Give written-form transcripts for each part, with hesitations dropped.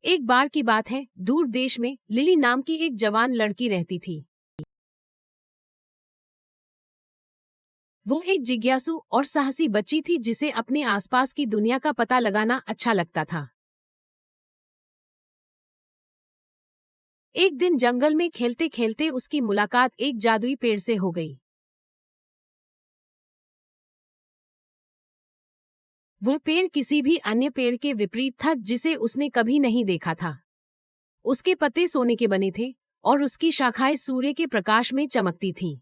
एक बार की बात है, दूर देश में लिली नाम की एक जवान लड़की रहती थी। वो एक जिज्ञासु और साहसी बच्ची थी जिसे अपने आसपास की दुनिया का पता लगाना अच्छा लगता था। एक दिन जंगल में खेलते खेलते उसकी मुलाकात एक जादुई पेड़ से हो गई। वह पेड़ किसी भी अन्य पेड़ के विपरीत था जिसे उसने कभी नहीं देखा था। उसके पत्ते सोने के बने थे और उसकी शाखाएं सूर्य के प्रकाश में चमकती थीं।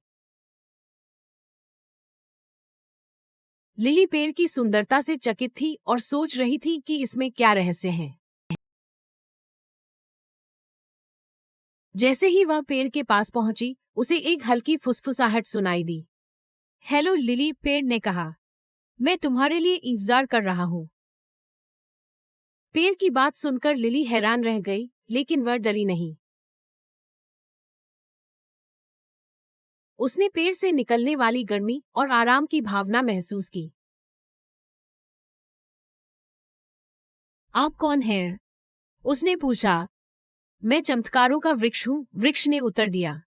लिली पेड़ की सुंदरता से चकित थी और सोच रही थी कि इसमें क्या रहस्य है। जैसे ही वह पेड़ के पास पहुंची, उसे एक हल्की फुसफुसाहट सुनाई दी। हेलो लिली, पेड़ ने कहा। मैं तुम्हारे लिए इंतजार कर रहा हूँ। पेड़ की बात सुनकर लिली हैरान रह गई, लेकिन वह डरी नहीं। उसने पेड़ से निकलने वाली गर्मी और आराम की भावना महसूस की। आप कौन हैं? उसने पूछा। मैं चमत्कारों का वृक्ष हूँ, वृक्ष ने उत्तर दिया।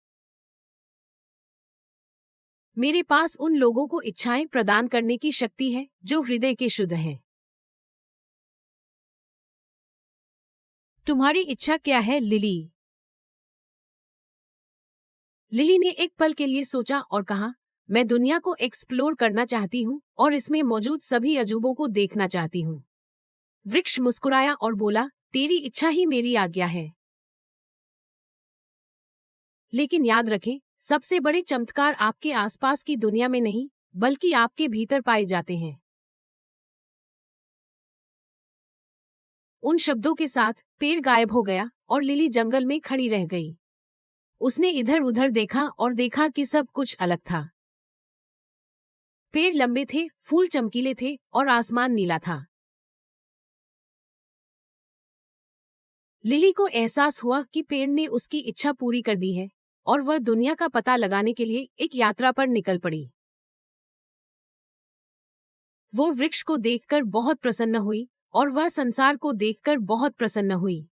मेरे पास उन लोगों को इच्छाएं प्रदान करने की शक्ति है जो हृदय के शुद्ध हैं। तुम्हारी इच्छा क्या है लिली? लिली ने एक पल के लिए सोचा और कहा, मैं दुनिया को एक्सप्लोर करना चाहती हूँ और इसमें मौजूद सभी अजूबों को देखना चाहती हूँ। वृक्ष मुस्कुराया और बोला, तेरी इच्छा ही मेरी आज्ञा है। लेकिन याद रखें, सबसे बड़े चमत्कार आपके आसपास की दुनिया में नहीं, बल्कि आपके भीतर पाए जाते हैं। उन शब्दों के साथ पेड़ गायब हो गया और लिली जंगल में खड़ी रह गई। उसने इधर उधर देखा और देखा कि सब कुछ अलग था। पेड़ लंबे थे, फूल चमकीले थे और आसमान नीला था। लिली को एहसास हुआ कि पेड़ ने उसकी इच्छा पूरी कर दी है और वह दुनिया का पता लगाने के लिए एक यात्रा पर निकल पड़ी। वो वृक्ष को देखकर बहुत प्रसन्न हुई और वह संसार को देखकर बहुत प्रसन्न हुई।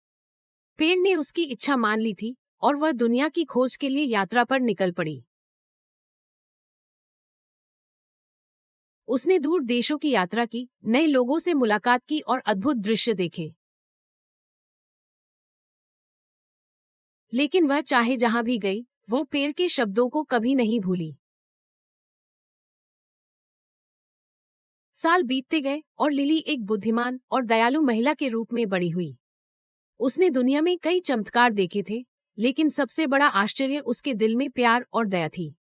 पेड़ ने उसकी इच्छा मान ली थी और वह दुनिया की खोज के लिए यात्रा पर निकल पड़ी। उसने दूर देशों की यात्रा की, नए लोगों से मुलाकात की और अद्भुत दृश्य देखे। लेकिन वह चाहे जहां भी गई, वो पेड़ के शब्दों को कभी नहीं भूली। साल बीतते गए और लिली एक बुद्धिमान और दयालु महिला के रूप में बड़ी हुई। उसने दुनिया में कई चमत्कार देखे थे, लेकिन सबसे बड़ा आश्चर्य उसके दिल में प्यार और दया थी।